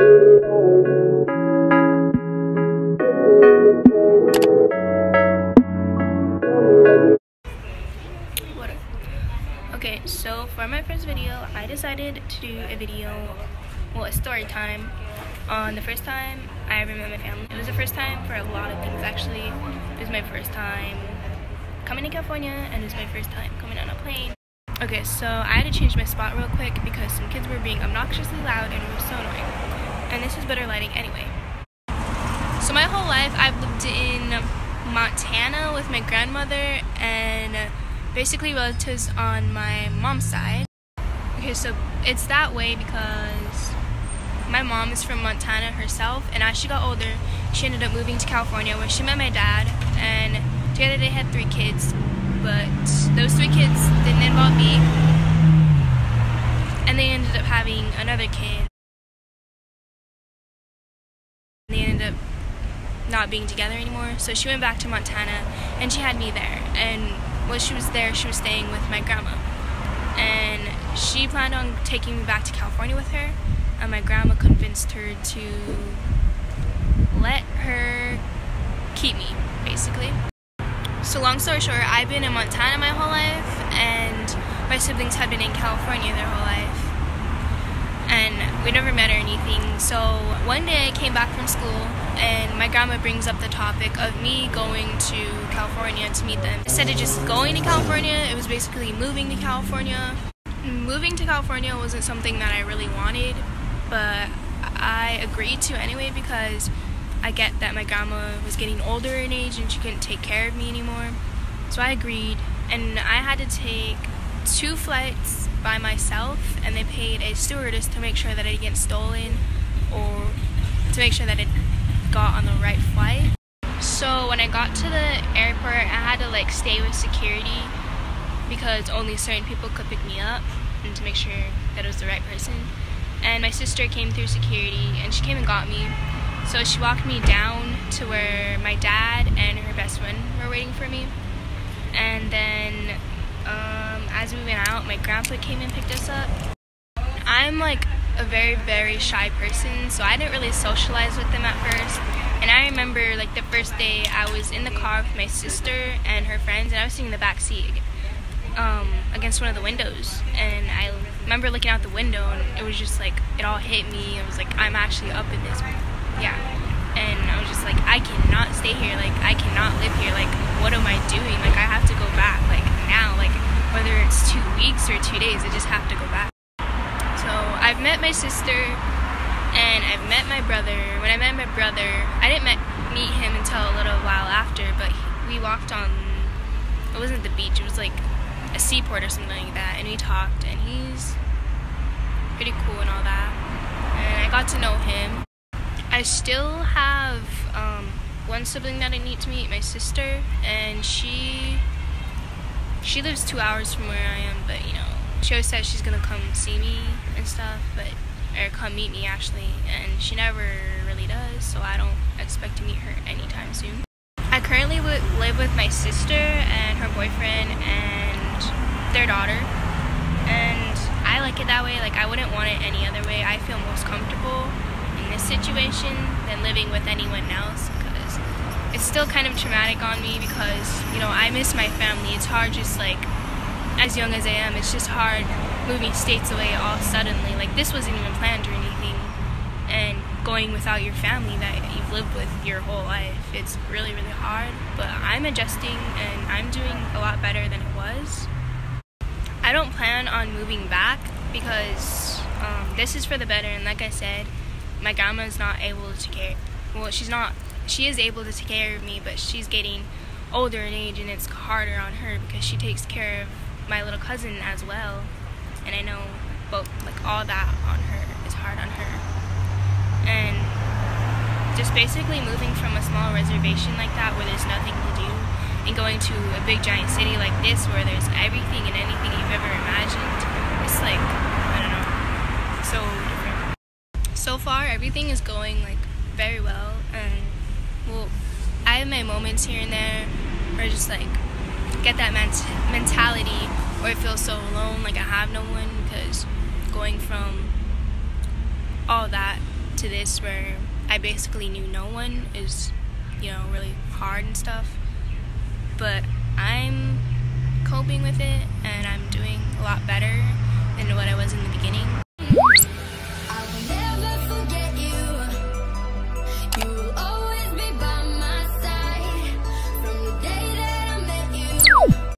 Okay, so for my first video, I decided to do a video, well, a story time on the first time I ever met my family. It was the first time for a lot of things, actually. It was my first time coming to California, and it was my first time coming on a plane. Okay, so I had to change my spot real quick because some kids were being obnoxiously loud and it was so annoying. And this is better lighting anyway. So my whole life I've lived in Montana with my grandmother and basically relatives on my mom's side. Okay, so it's that way because my mom is from Montana herself, and as she got older, she ended up moving to California where she met my dad, and together they had 3 kids, but those 3 kids didn't involve me, and they ended up having another kid. They ended up not being together anymore, so she went back to Montana, and she had me there, and while she was there, she was staying with my grandma, and she planned on taking me back to California with her, and my grandma convinced her to let her keep me, basically. So long story short, I've been in Montana my whole life, and my siblings had been in California their whole life, and we never met or anything. So one day I came back from school, and my grandma brings up the topic of me going to California to meet them. Instead of just going to California, it was basically moving to California. Moving to California wasn't something that I really wanted, but I agreed to anyway because I get that my grandma was getting older in age and she couldn't take care of me anymore. So I agreed, and I had to take 2 flights by myself, and they paid a stewardess to make sure that I didn't get stolen or to make sure that I got on the right flight. So when I got to the airport, I had to like stay with security because only certain people could pick me up, and to make sure that it was the right person. And my sister came through security, and she came and got me. So she walked me down to where my dad and her best friend were waiting for me. And then as we went out, my grandpa came and picked us up. I'm like a very, very shy person, so I didn't really socialize with them at first. And I remember like the first day I was in the car with my sister and her friends, and I was sitting in the back seat against one of the windows. And I remember looking out the window, and it was just like, it all hit me. It was like, I'm actually up in this. Yeah. And I was just like, I cannot stay here. Like, I cannot live here. Like, what am I doing? Like, I have to go back. Like, now. Like, whether it's 2 weeks or 2 days, I just have to go back. So, I've met my sister, and I've met my brother. When I met my brother, I didn't meet him until a little while after, but we walked on, it wasn't the beach, it was like a seaport or something like that, and we talked, and he's pretty cool and all that, and I got to know him. I still have one sibling that I need to meet, my sister, and she lives 2 hours from where I am, but you know, she always says she's gonna come see me and stuff, or come meet me actually, and she never really does, so I don't expect to meet her anytime soon. I currently live with my sister and her boyfriend and their daughter, and I like it that way. Like, I wouldn't want it any other way. I feel most comfortable in this situation than living with anyone else, because it's still kind of traumatic on me because, you know, I miss my family. It's hard, just like as young as I am, it's just hard moving states away all suddenly. Like, this wasn't even planned or anything, and going without your family that you've lived with your whole life, it's really, really hard, but I'm adjusting and I'm doing a lot better than it was. I don't plan on moving back because this is for the better, and like I said, my grandma's not able to care. Well, she is able to take care of me, but she's getting older in age, and it's harder on her because she takes care of my little cousin as well, and I know both, like, all that on her is hard on her. And just basically moving from a small reservation like that where there's nothing to do and going to a big giant city like this where there's everything and anything you've ever imagined, it's like, I don't know, so different. So far everything is going like very well, and well, I have my moments here and there where I just like get that mentality where I feel so alone, like I have no one, because going from all that to this where I basically knew no one is, really hard and stuff. But I'm coping with it, and I'm doing a lot better than what I was in the beginning.